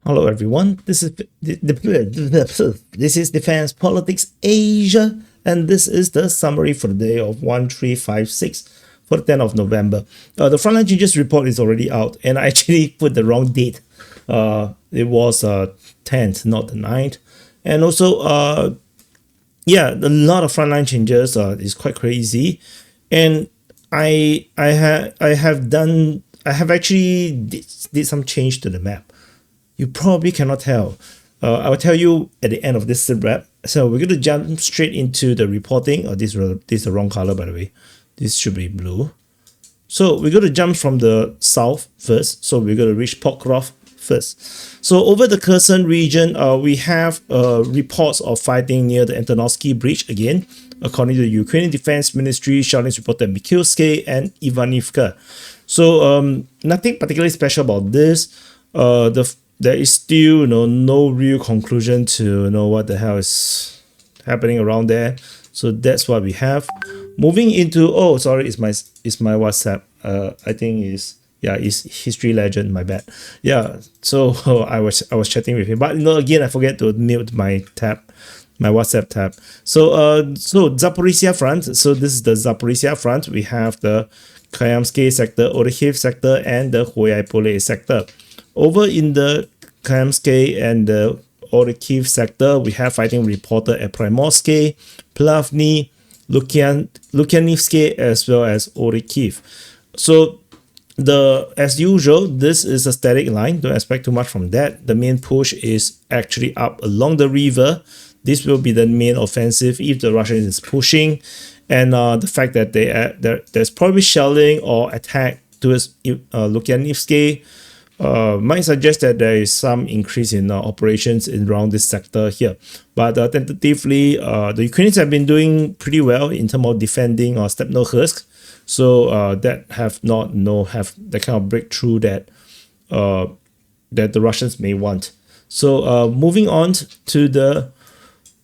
Hello everyone, this is Defense Politics Asia, and this is the summary for the day of 1356 for the 10th of November. The frontline changes report is already out, and I actually put the wrong date. It was 10th, not the 9th. And also, yeah, a lot of frontline changes is quite crazy, and I have actually did some change to the map. You probably cannot tell. I will tell you at the end of this SITREP. So we're going to jump straight into the reporting. Oh, this is the wrong color, by the way. This should be blue. So we're going to jump from the south first. So we're going to reach Pokrov first. So over the Kherson region, we have reports of fighting near the Antonovsky Bridge again. According to the Ukrainian Defense Ministry, shootings reported at Mikhailsky and Ivanivka. So nothing particularly special about this. There is still no real conclusion to what the hell is happening around there. So that's what we have. Moving into it's my WhatsApp. I think it's History Legend, my bad. Yeah, so I was chatting with him, but again I forget to mute my WhatsApp tab. So Zaporizhia front. So this is the Zaporizhia front. We have the Kayamsky sector, Orikhiv sector, and the Hulyaipole sector. Over in the Kayamsky and the Orikhiv sector, we have fighting reported at Primorsky, Plavny, Lukyanivsky, as well as Orikhiv. So as usual, this is a static line. Don't expect too much from that. The main push is actually up along the river. This will be the main offensive if the Russians is pushing, and the fact that there's probably shelling or attack towards Lukyanivsky might suggest that there is some increase in operations around this sector here. But tentatively, the Ukrainians have been doing pretty well in terms of defending Stepnohursk. So that have the kind of breakthrough that the Russians may want. So moving on to the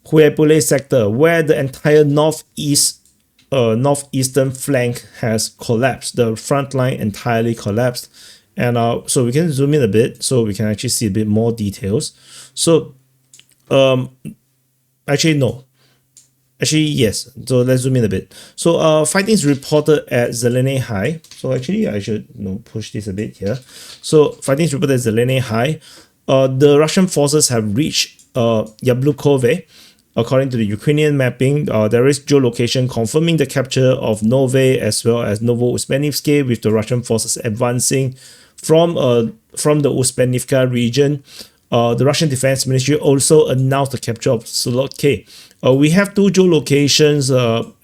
Hulyaipole sector, where the entire northeastern flank has collapsed. The front line entirely collapsed. And so we can zoom in a bit so we can actually see a bit more details. So yes. So let's zoom in a bit. So fighting is reported at Zeleny High. So actually I should push this a bit here. So fighting is reported at Zeleny High. The Russian forces have reached Yablukove. According to the Ukrainian mapping, there is geolocation confirming the capture of Nove as well as Novo-Uspenivsky, with the Russian forces advancing from the Uspenivka region. The Russian Defense Ministry also announced the capture of Solotke. We have two geolocations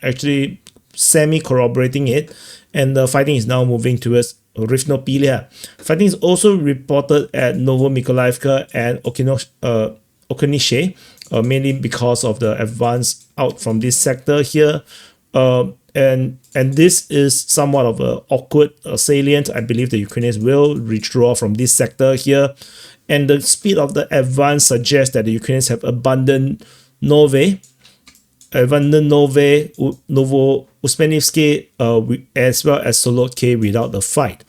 actually semi-corroborating it, and the fighting is now moving towards Rivnopilia. Fighting is also reported at Novomykolaivka and Okonishe, mainly because of the advance out from this sector here. And this is somewhat of an awkward salient. I believe the Ukrainians will withdraw from this sector here. And the speed of the advance suggests that the Ukrainians have abandoned Novo-Uspenivsky, as well as Solotke without the fight.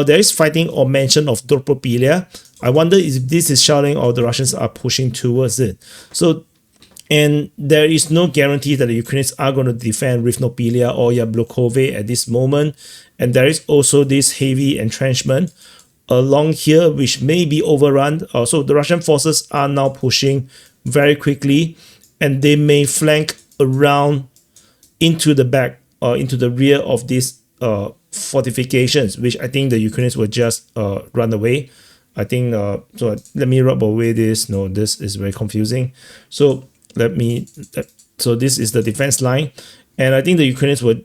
There is fighting or mention of Dropopilia. I wonder if this is shouting or the Russians are pushing towards it. So, and there is no guarantee that the Ukrainians are going to defend Rivnopilia or Yablukove at this moment. And there is also this heavy entrenchment along here, which may be overrun. So the Russian forces are now pushing very quickly, and they may flank around into the back, into the rear of these fortifications, which I think the Ukrainians will just run away. I think, so let me rub away this. No, this is very confusing. So so this is the defense line. And I think the Ukrainians would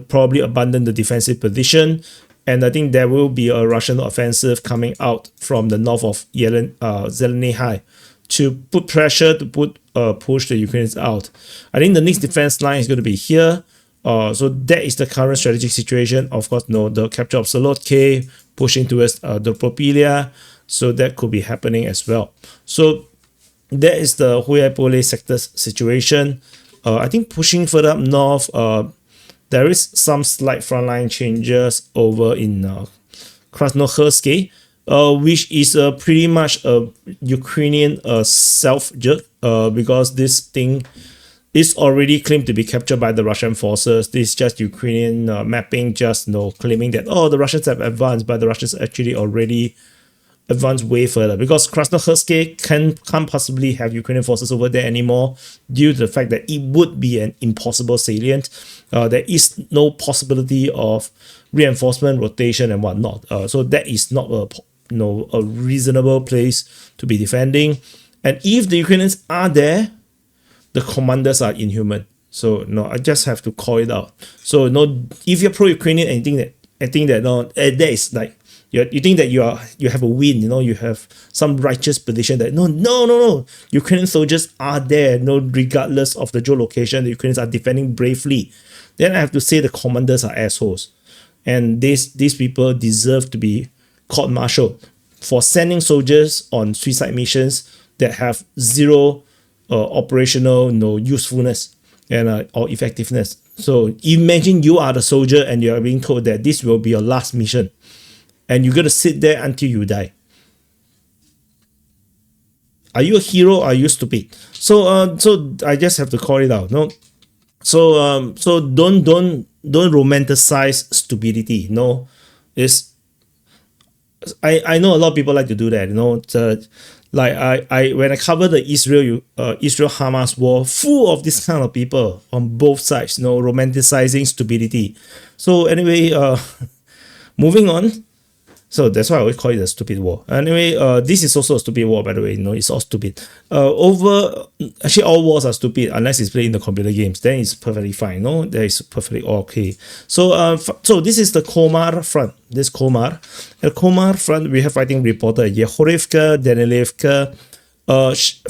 probably abandon the defensive position. And I think there will be a Russian offensive coming out from the north of Zeleny High to put pressure to push the Ukrainians out. I think the next defense line is going to be here. So that is the current strategic situation. Of course, the capture of Solotke, pushing towards Dropopilia. So that could be happening as well. So that is the Hulyaipole sector situation. I think pushing further up north, there is some slight frontline changes over in Krasnohorsky. which is pretty much a Ukrainian self-jerk, because this thing is already claimed to be captured by the Russian forces. This is just Ukrainian mapping, just claiming that, oh, the Russians have advanced, but the Russians actually already advanced way further, because Krasnoyarsk can't possibly have Ukrainian forces over there anymore due to the fact that it would be an impossible salient. There is no possibility of reinforcement, rotation, and whatnot. So that is not a reasonable place to be defending. And if the Ukrainians are there, the commanders are inhuman. So I just have to call it out. So if you're pro-Ukrainian and you think that that is like, you think that you have a win, you have some righteous position that no, Ukrainian soldiers are there, regardless of the geolocation, the Ukrainians are defending bravely. Then I have to say the commanders are assholes, and these people deserve to be court-martialed for sending soldiers on suicide missions that have zero operational usefulness and or effectiveness. So imagine you are the soldier and you are being told that this will be your last mission, and you're going to sit there until you die. Are you a hero or are you stupid? So I just have to call it out. So don't romanticize stupidity. I know a lot of people like to do that. Like when I cover the Israel Hamas war, full of this kind of people on both sides, romanticizing stupidity. So anyway, moving on. So that's why I always call it a stupid war. Anyway, this is also a stupid war, by the way. It's all stupid. Actually, all wars are stupid unless it's played in the computer games. Then it's perfectly fine. That is perfectly okay. So this is the Komar front. This Komar. At Komar front, we have fighting reported Yehorivka, Danilivka.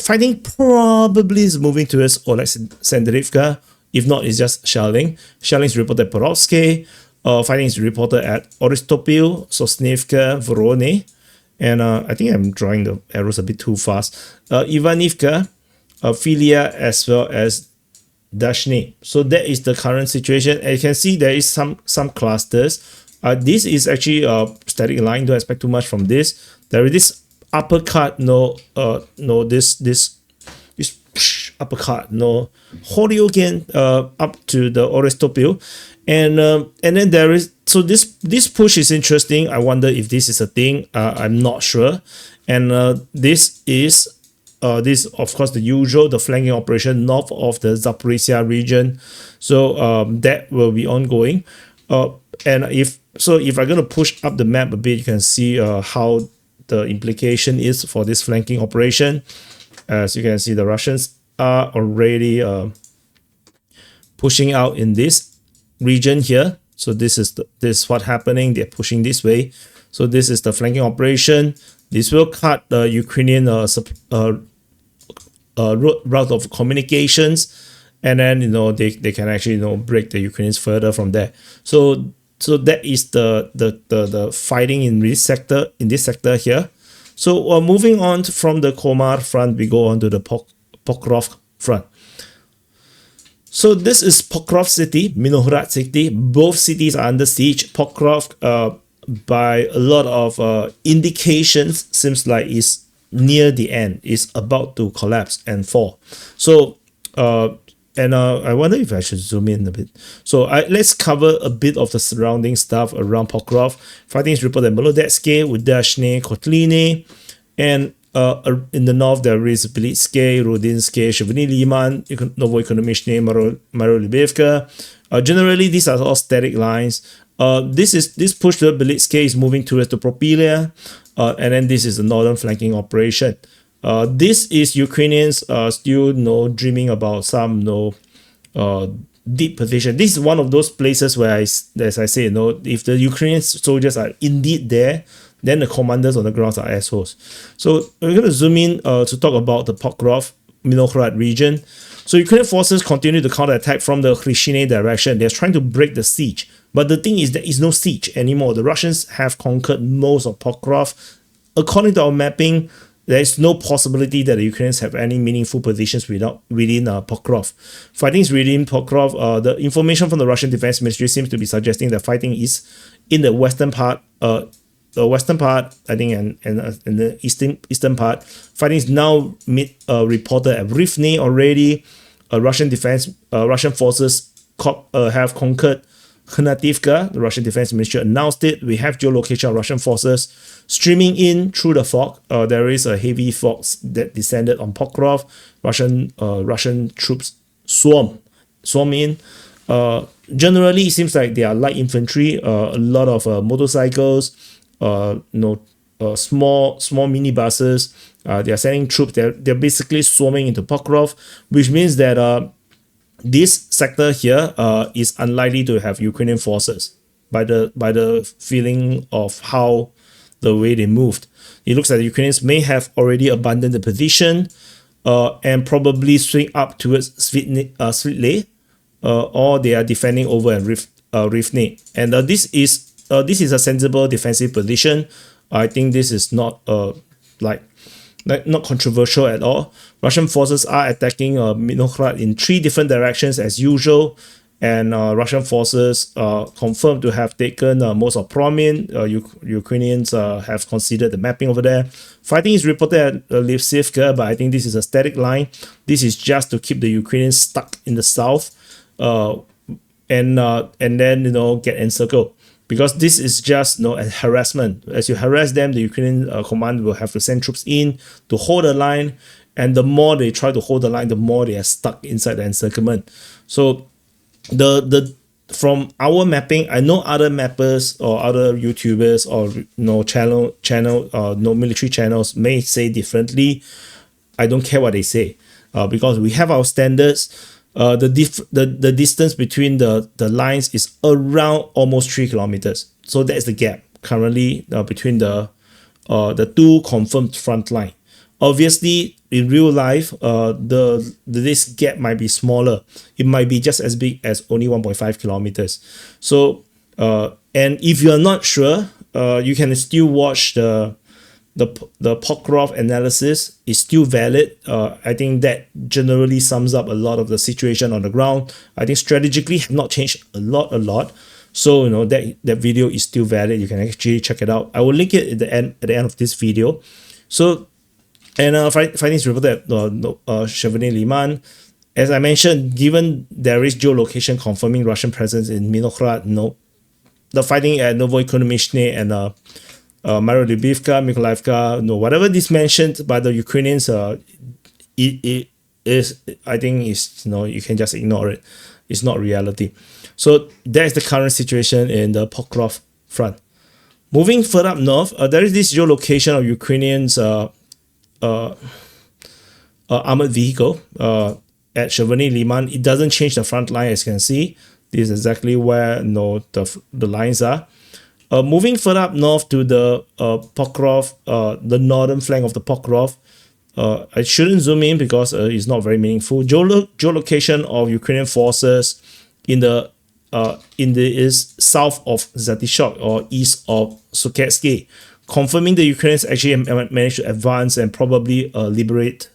Fighting probably is moving towards Alexandrivka. If not, it's just shelling. Shelling is reported at Porovsky. Fighting is reported at Oristopil, Sosnivka, Vorone, and I think I'm drawing the arrows a bit too fast. Ivanivka, Filia, as well as Dashny. So that is the current situation. And you can see there is some clusters. This is actually a static line. Don't expect too much from this. There is this uppercut. This uppercut. Horyogen up to the Oristopil. And then there is, so this push is interesting. I wonder if this is a thing. I'm not sure. And this is of course the usual, the flanking operation north of the Zaporizhia region. So that will be ongoing. And if I'm going to push up the map a bit, you can see how the implication is for this flanking operation. As you can see, the Russians are already pushing out in this region here. So this is what happening. They're pushing this way. So this is the flanking operation. This will cut the Ukrainian route of communications, and then they can actually break the Ukrainians further from there. So that is the fighting in this sector here. So moving on from the Komar front, we go on to the Pokrov front. So this is Pokrov city, Minohrad city. Both cities are under siege. Pokrov, by a lot of indications, seems like is near the end, is about to collapse and fall. So, I wonder if I should zoom in a bit. So let's cover a bit of the surrounding stuff around Pokrov. Fighting is reported at Molodetsky, Udashny, Kotline, and in the north, there is Belitsky, Rudinsky, Shevny Liman, Novoekonomichny, Marolibevka. Generally, these are all static lines. This push to Belitsky is moving towards the Propilia, and then this is the northern flanking operation. This is Ukrainians still dreaming about some deep position. This is one of those places where, as I say, if the Ukrainian soldiers are indeed there, then the commanders on the ground are assholes. So we're going to zoom in to talk about the Pokrov, Minohrad region. So Ukrainian forces continue to counterattack from the Khryshine direction. They're trying to break the siege. But the thing is, there is no siege anymore. The Russians have conquered most of Pokrov. According to our mapping, there is no possibility that the Ukrainians have any meaningful positions within Pokrov. Fighting is within Pokrov. The information from the Russian Defense Ministry seems to be suggesting that fighting is in the western part, the western part, I think, and in the eastern part, fighting is now reported at Rivne already. Russian forces have conquered Kharnativka. The Russian Defense Ministry announced it. We have geolocation of Russian forces streaming in through the fog. There is a heavy fog that descended on Pokrov. Russian troops swarm in. Generally, it seems like they are light infantry. A lot of motorcycles. Small minibuses. They are sending troops. They're basically swarming into Pokrov, which means that this sector here is unlikely to have Ukrainian forces by the feeling of how the way they moved. It looks like the Ukrainians may have already abandoned the position and probably swing up towards Svitley, or they are defending over at Rivne. And this is a sensible defensive position. I think this is not not controversial at all. Russian forces are attacking Minokhrad in 3 different directions as usual, and Russian forces confirmed to have taken most of Promin. Ukrainians have considered the mapping over there. Fighting is reported at Lipsivka, but I think this is a static line. This is just to keep the Ukrainians stuck in the south, and then get encircled. Because this is just a harassment. As you harass them, the Ukrainian command will have to send troops in to hold the line, and the more they try to hold the line, the more they are stuck inside the encirclement. So from our mapping, I know other mappers or other YouTubers or military channels may say differently. I don't care what they say, because we have our standards. The distance between the lines is around almost 3 kilometers. So that's the gap currently between the 2 confirmed front line. Obviously, in real life, this gap might be smaller. It might be just as big as only 1.5 kilometers. So, and if you are not sure, you can still watch the Pokrov analysis is still valid. I think that generally sums up a lot of the situation on the ground. I think strategically have not changed a lot. So that video is still valid. You can actually check it out. I will link it at the end of this video. So, and fighting is reported at Chevening Liman. As I mentioned, given there is geolocation confirming Russian presence in Minokhrad, the fighting at Novoekonomichne and Marylibivka, Mykolaievka, whatever this mentioned by the Ukrainians, it is, I think, is you can just ignore it. It's not reality. So that is the current situation in the Pokrov front. Moving further up north, there is this geolocation of Ukrainians' armored vehicle at Chevening Liman. It doesn't change the front line, as you can see. This is exactly where the lines are. Moving further up north to the Pokrov, the northern flank of the Pokrov, I shouldn't zoom in because it's not very meaningful. Geolocation of Ukrainian forces in the is south of Zatishok or east of Suketsky, confirming the Ukrainians actually managed to advance and probably liberate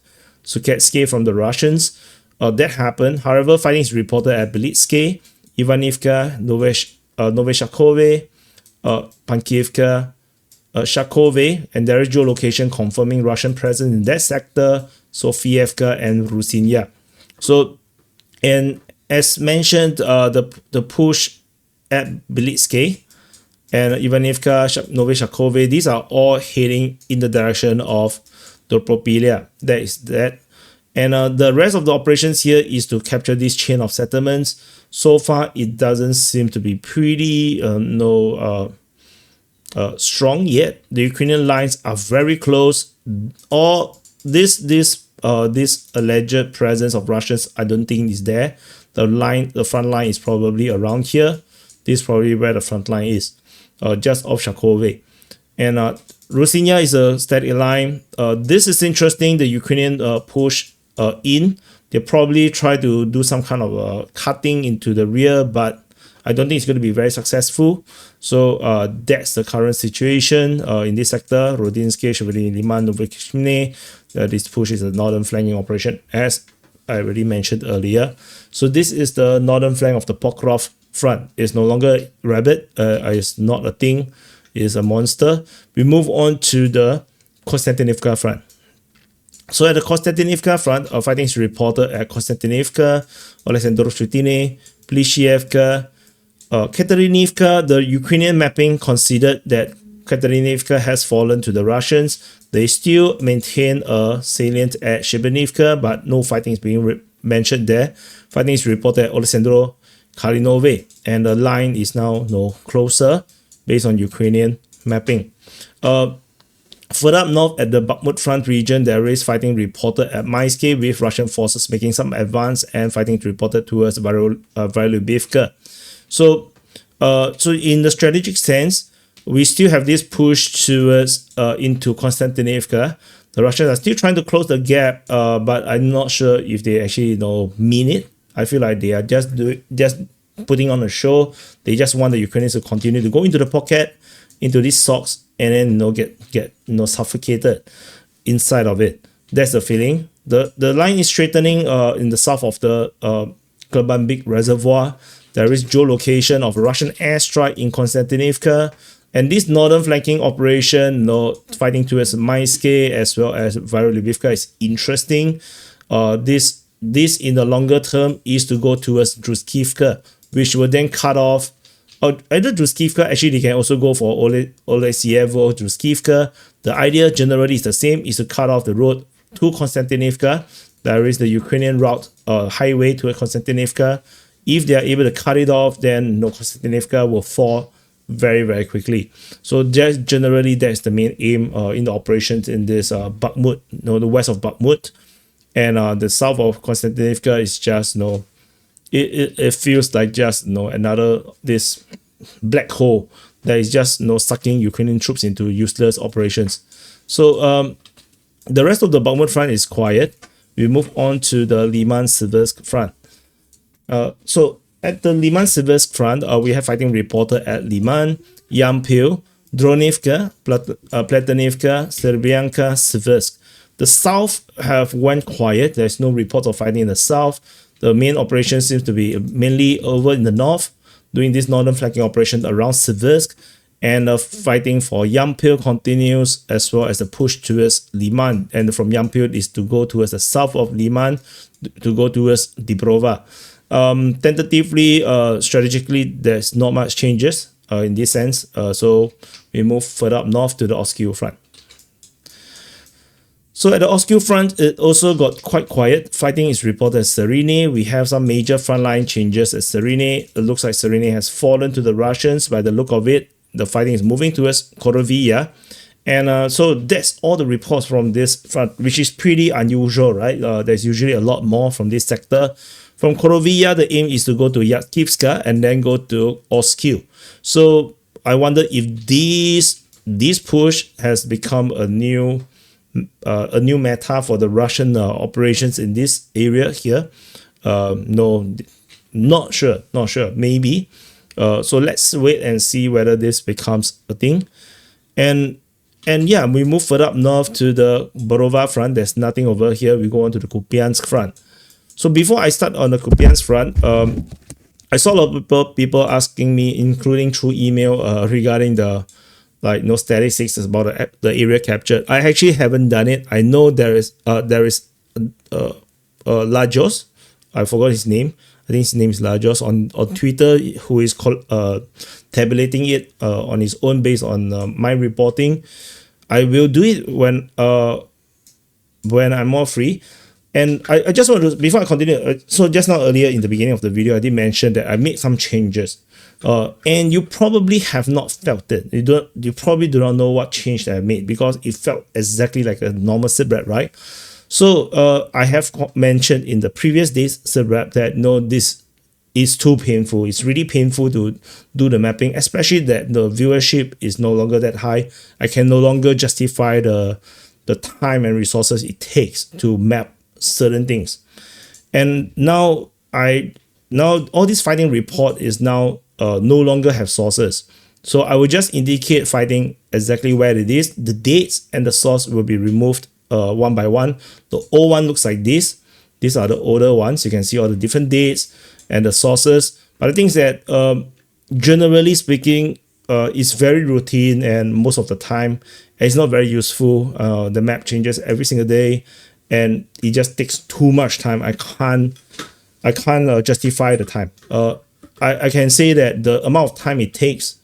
Suketsky from the Russians. That happened. However, fighting is reported at Belitsky, Ivanivka, Noveshakove, Pankievka, Shakove, and there is geolocation confirming Russian presence in that sector, Sofievka and Rusinya. So, and as mentioned, the push at Belitsky and Ivanivka, Noveshakove, these are all heading in the direction of Dobropilia. That is that. And the rest of the operations here is to capture this chain of settlements. So far, it doesn't seem to be pretty strong yet. The Ukrainian lines are very close. All this alleged presence of Russians, I don't think is there. The front line is probably around here. This is probably where the front line is, just off Shakove. And Rusinya is a static line. This is interesting. The Ukrainian push in. They probably try to do some kind of cutting into the rear, but I don't think it's going to be very successful. So that's the current situation in this sector. Rodinsky, Chevening Liman, Novoekonomichne. This push is a northern flanking operation, as I already mentioned earlier. So this is the northern flank of the Pokrov front. It's no longer rabbit. It's not a thing. is a monster. We move on to the Konstantinivka front. So at the Konstantinivka front, fighting is reported at Konstantinivka, Oleksandrov-Shchutiny, Plishevka, Katerinivka. The Ukrainian mapping considered that Katerinivka has fallen to the Russians. They still maintain a salient at Shebernivka, but no fighting is being mentioned there. Fighting is reported at Oleksandro Kalinove, and the line is now closer based on Ukrainian mapping. Further up north at the Bakhmut front region, there is fighting reported at Maisky, with Russian forces making some advance and fighting reported towards Vyolubivka. So in the strategic sense, we still have this push towards into Konstantinivka. The Russians are still trying to close the gap, but I'm not sure if they actually mean it. I feel like they are just putting on a show. They just want the Ukrainians to continue to go into the pocket, into these socks, and then get suffocated inside of it. That's the feeling. The line is straightening in the south of the Klebanbik reservoir. There is geolocation of Russian airstrike in Konstantinivka, and this northern flanking operation, fighting towards Maisky as well as Vyolubivka, is interesting. This in the longer term is to go towards Druskivka, which will then cut off either Druskivka. Actually, they can also go for Olesyevo, Druskivka. The idea generally is the same, is to cut off the road to Konstantinivka. There is the Ukrainian route, highway to Konstantinivka. If they are able to cut it off, then Konstantinivka will fall very, very quickly. So just generally, that's the main aim in the operations in this Bakhmut, the west of Bakhmut. And the south of Konstantinivka is just, it feels like just, another, this black hole that is just, sucking Ukrainian troops into useless operations. So the rest of the Bakhmut front is quiet. We move on to the Liman-Siversk front. So at the Liman-Siversk front, we have fighting reported at Liman, Yampil, Dronivka, Platonivka, Serbianka, Siversk. The south have went quiet. There's no reports of fighting in the south. The main operation seems to be mainly over in the north, doing this northern flanking operation around Siversk, and fighting for Yampil continues, as well as the push towards Liman. And from Yampil is to go towards the south of Liman, to go towards Dibrova. Tentatively, strategically, there's not much changes in this sense. So we move further up north to the Oskil front. So at the Oskil front, it also got quite quiet. Fighting is reported at Serene. We have some major frontline changes at Serene. It looks like Serene has fallen to the Russians. By the look of it, the fighting is moving towards Korovia. And so that's all the reports from this front, which is pretty unusual, right? There's usually a lot more from this sector. From Korovia, the aim is to go to Yatkivska and then go to Oskil. So I wonder if this push has become a new meta for the Russian operations in this area here. No, not sure, maybe. So let's wait and see whether this becomes a thing. And yeah, we move further up north to the Borova front. There's nothing over here. We go on to the Kupiansk front. So before I start on the Kupiansk front, I saw a lot of people asking me, including through email, regarding the statistics about the area captured. I actually haven't done it. I know there is Lajos. I forgot his name. I think his name is Lajos on Twitter, who is tabulating it on his own based on my reporting. I will do it when I'm more free. And I just want to, before I continue, so just now earlier in the beginning of the video, I did mention that I made some changes. And you probably have not felt it. You probably do not know what change that I made, because it felt exactly like a normal SITREP, right? So I have mentioned in the previous days SITREP that no, this is too painful. It's really painful to do the mapping, especially that the viewership is no longer that high. I can no longer justify the time and resources it takes to map certain things. And now all this fighting report is now no longer have sources. So I will just indicate fighting exactly where it is. The dates and the source will be removed one by one. The old one looks like this. These are the older ones. You can see all the different dates and the sources. But the thing is that generally speaking, it's very routine, and most of the time it's not very useful. The map changes every single day, and it just takes too much time. I can't justify the time. I can say that the amount of time it takes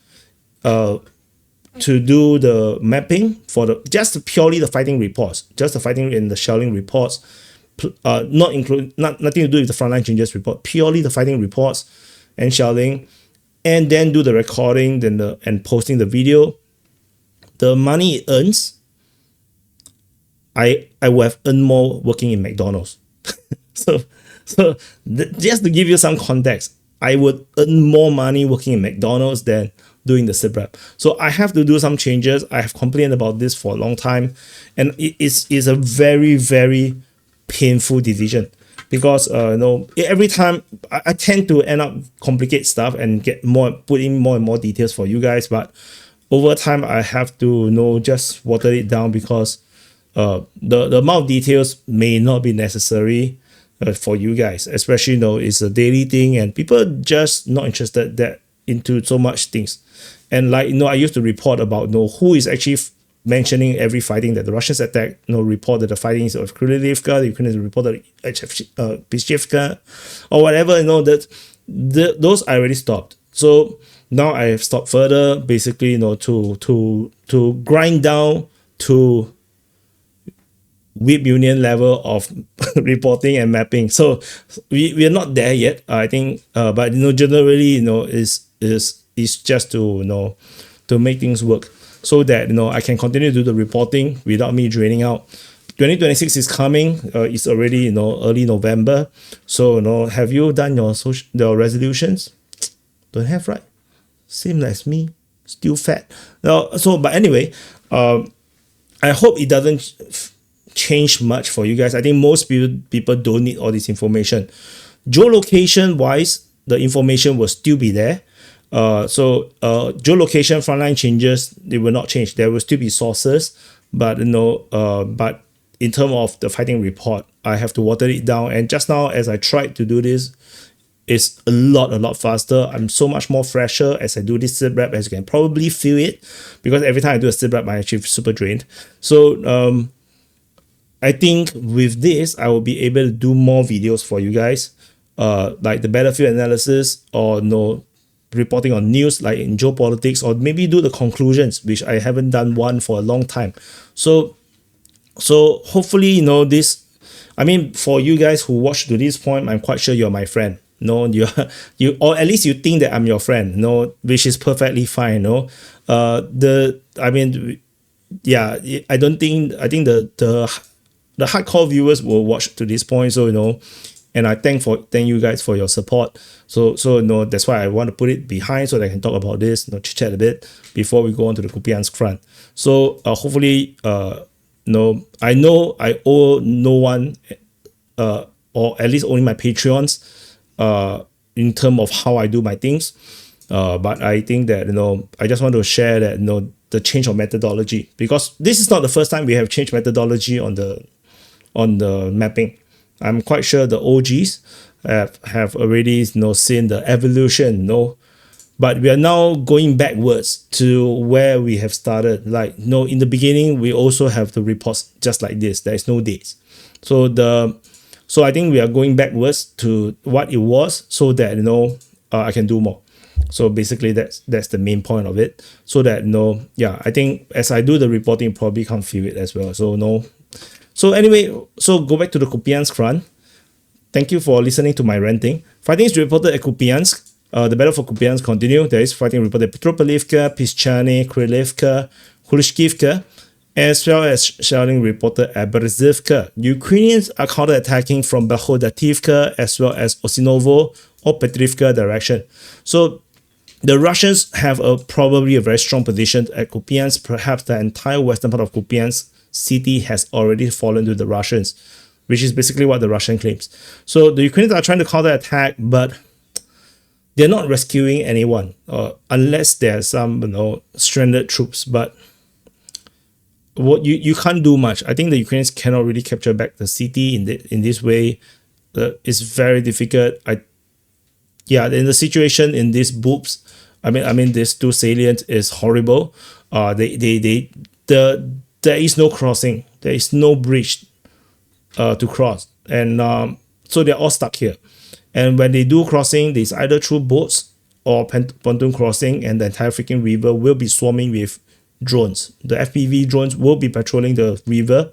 to do the mapping for the just purely the fighting reports, just the fighting and the shelling reports, nothing to do with the frontline changes report, purely the fighting reports and shelling, and then do the recording, and posting the video. The money it earns, I would have earned more working in McDonald's. so just to give you some context, I would earn more money working in McDonald's than doing the SITREP. So I have to do some changes. I have complained about this for a long time, and it is a very, very painful decision, because every time I tend to end up complicate stuff and put in more and more details for you guys, but over time I have to just water it down, because the amount of details may not be necessary for you guys, especially it's a daily thing and people are just not interested into so much things. And I used to report about who is actually mentioning every fighting that the Russians attacked, reported the fightings of Krylyivka, the Ukrainians reported Pischivka, or whatever, those I already stopped. So now I have stopped further, basically, to grind down to whip union level of reporting and mapping. So we are not there yet, I think, but generally, is just to make things work, so that I can continue to do the reporting without me draining out. 2026 is coming. It's already early November. So have you done your resolutions? Don't have, right? Same as me, still fat. But anyway, I hope it doesn't change much for you guys. I think most people don't need all this information. Geolocation wise, the information will still be there. Geolocation frontline changes, they will not change. There will still be sources, but but in terms of the fighting report, I have to water it down. And just now, as I tried to do this, it's a lot faster. I'm so much more fresher as I do this SITREP, as you can probably feel it, because every time I do a SITREP, I actually super drained. So I think with this, I will be able to do more videos for you guys, like the battlefield analysis, or reporting on news like in geopolitics, or maybe do the conclusions, which I haven't done one for a long time. So hopefully this, I mean, for you guys who watch to this point, I'm quite sure you're my friend. You or at least you think that I'm your friend, which is perfectly fine. I think the hardcore viewers will watch to this point. So and I thank you guys for your support. So that's why I want to put it behind, so that I can talk about this, chit chat a bit before we go on to the Kupiansk front. So hopefully, I know I owe no one, or at least only my Patreons, in terms of how I do my things. But I think that I just want to share that the change of methodology, because this is not the first time we have changed methodology on the mapping. I'm quite sure the OGs have already seen the evolution, but we are now going backwards to where we have started. Like in the beginning, we also have the reports just like this. There is no dates. So I think we are going backwards to what it was, so that I can do more. So basically that's the main point of it. So that I think as I do the reporting, probably can't feel it as well. So anyway, so go back to the Kupiansk front. Thank you for listening to my ranting. Fighting is reported at Kupiansk. The battle for Kupiansk continued. There is fighting reported at Petropavlivka, Pischane, Krylyivka, Hulyaipole, as well as shelling reported at Berezivka. Ukrainians are counter-attacking from Belhodativka as well as Osinovo or Petrivka direction. So the Russians have probably a very strong position at Kupiansk. Perhaps the entire western part of Kupiansk city has already fallen to the Russians, which is basically what the Russian claims. So the Ukrainians are trying to counter-attack, but they're not rescuing anyone, unless there's some stranded troops. But what you can't do much. I think the Ukrainians cannot really capture back the city in this way. It's very difficult. In the situation in these boobs, I mean, these two salient is horrible. There is no crossing. There is no bridge to cross, and so they're all stuck here. And when they do crossing, there's either through boats or pontoon crossing, and the entire freaking river will be swarming with drones. The FPV drones will be patrolling the river.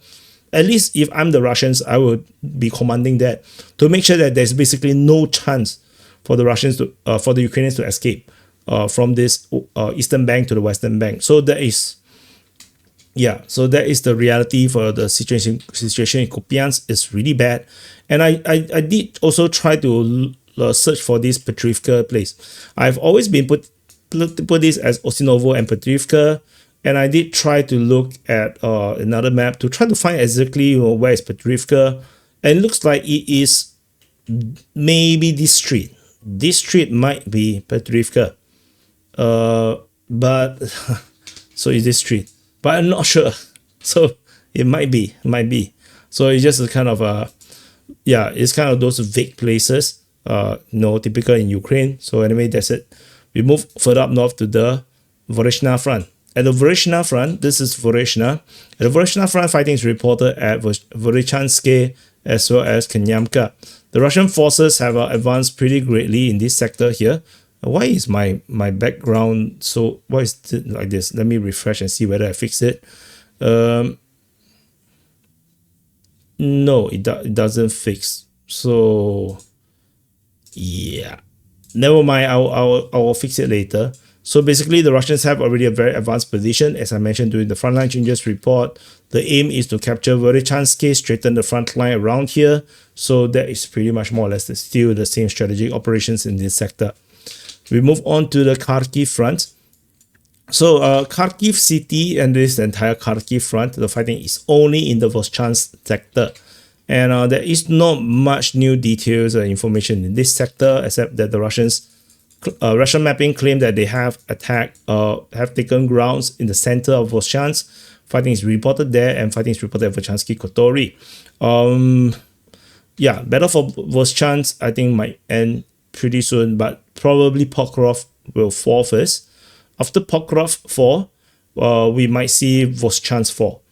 At least if I'm the Russians, I would be commanding that to make sure that there's basically no chance for the Russians to, for the Ukrainians to escape from this eastern bank to the western bank. So that is, yeah. So that is the reality for the situation in Kupiansk. It's really bad, and I did also try to search for this Petrivka place. I've always been put this as Osinovo and Petrivka, and I did try to look at another map to try to find exactly where is Petrivka, and it looks like it is maybe this street. This street might be Petrivka, but so is this street, but I'm not sure. So it might be. So it's just a kind of yeah, it's kind of those vague places. Typical in Ukraine. So anyway, that's it. We move further up north to the Voreshna front. At the Voreshna front, this is Voreshna. At the Voreshna front, fighting is reported at Vorechanske as well as Kenyamka. The Russian forces have advanced pretty greatly in this sector here. Why is my background so? Why is it like this? Let me refresh and see whether I fix it. No, it doesn't fix. So yeah, never mind. I'll fix it later. So basically, the Russians have already a very advanced position. As I mentioned during the frontline changes report, the aim is to capture Vorechanske, straighten the front line around here. So that is pretty much more or less still the same strategic operations in this sector. We move on to the Kharkiv front. So Kharkiv city and this entire Kharkiv front, the fighting is only in the Voschansk sector. And there is not much new details or information in this sector, except that the Russian mapping claim that they have taken grounds in the center of Voschansk. Fighting is reported there, and fighting is reported at Vochansky Kotori. Yeah, battle for Voschansk I think might end pretty soon, but probably Pokrov will fall first. After Pokrov fall, we might see Voschansk fall,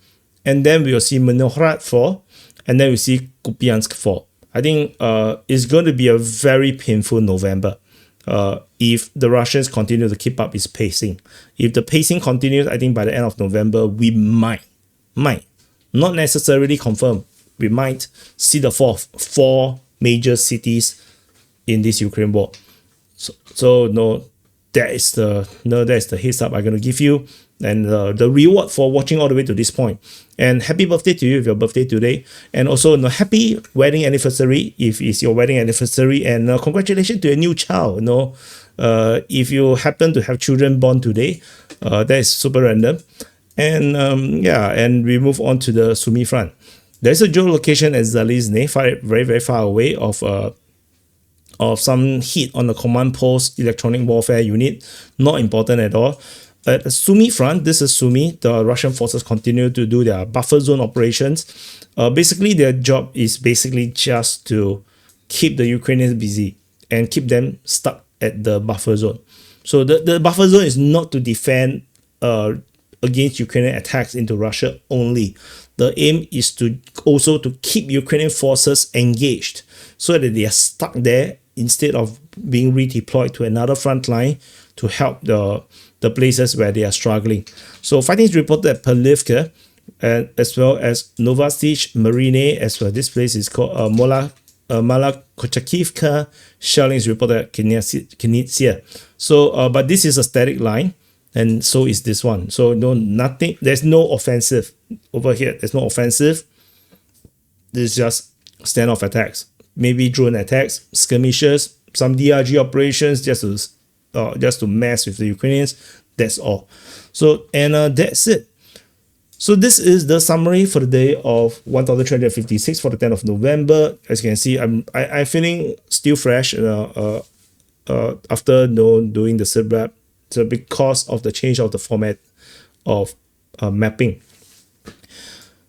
and then we will see Minohrad fall, and then we see Kupiansk fall. I think it's going to be a very painful November if the Russians continue to keep up its pacing. If the pacing continues, I think by the end of November, we might, not necessarily confirm, we might see the four major cities in this Ukraine war. So no, that is the heads up I'm going to give you, and the reward for watching all the way to this point. And happy birthday to you if your birthday today, and also happy wedding anniversary if it's your wedding anniversary, and congratulations to your new child. If you happen to have children born today, that is super random. And yeah, and we move on to the Sumy front. There's a geolocation at Zalizne, very very far away of some hit on the command post electronic warfare unit. Not important at all. At the Sumy front, this is Sumy. The Russian forces continue to do their buffer zone operations. Basically, their job is basically just to keep the Ukrainians busy and keep them stuck at the buffer zone. So the buffer zone is not to defend against Ukrainian attacks into Russia only. The aim is to also to keep Ukrainian forces engaged so that they are stuck there instead of being redeployed to another front line to help the places where they are struggling. So fighting is reported at Perlivka, and as well as Novosich, Marine, as well. This place is called Malakochakivka. Shelling is reported at Knitsia. So, but this is a static line, and so is this one. So nothing. There's no offensive over here. There's no offensive. There's just standoff attacks, maybe drone attacks, skirmishes, some DRG operations, just to mess with the Ukrainians. That's all. So, and that's it. So this is the summary for the day of 1356 for the 10th of November. As you can see, I'm feeling still fresh after doing the SITREP. So because of the change of the format of mapping.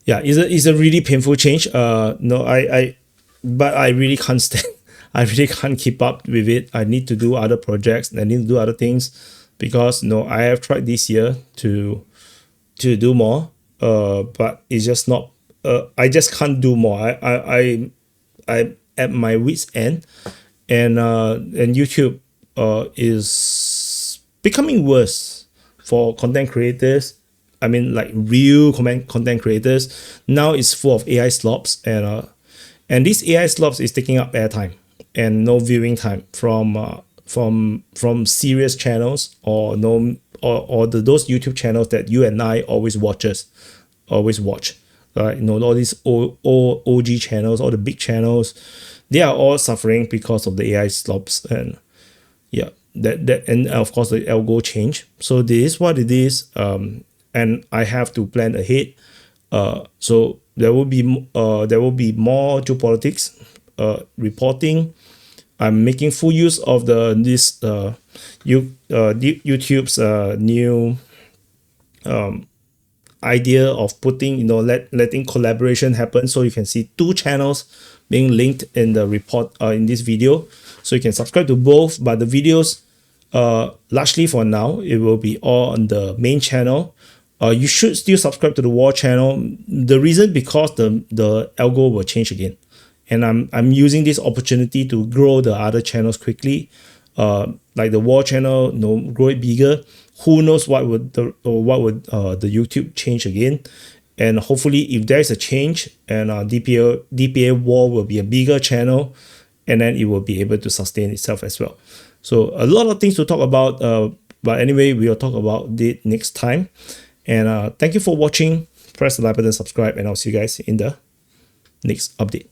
Yeah, it's a really painful change. But I really can't stand. I really can't keep up with it. I need to do other projects. I need to do other things. because I have tried this year to do more, but it's just not. I just can't do more. I at my wit's end, and YouTube is becoming worse for content creators. I mean, like real content creators. Now it's full of AI slobs, and this AI slobs is taking up airtime and no viewing time from serious channels, or those YouTube channels that you and I always watch. Right? All these OG channels, all the big channels, they are all suffering because of the AI slobs, and yeah, that and of course the algo change. So this is what it is, and I have to plan ahead. So there will be more geopolitics reporting. I'm making full use of YouTube's new idea of putting, letting collaboration happen, so you can see two channels being linked in the report, in this video, so you can subscribe to both. But the videos, largely for now, it will be all on the main channel. You should still subscribe to the war channel. The reason, because the algo will change again, and I'm using this opportunity to grow the other channels quickly, like the war channel, grow it bigger. Who knows what would the YouTube change again? And hopefully, if there is a change, and DPA war will be a bigger channel, and then it will be able to sustain itself as well. So a lot of things to talk about, but anyway, we will talk about it next time. And thank you for watching. Press the like button, subscribe, and I'll see you guys in the next update.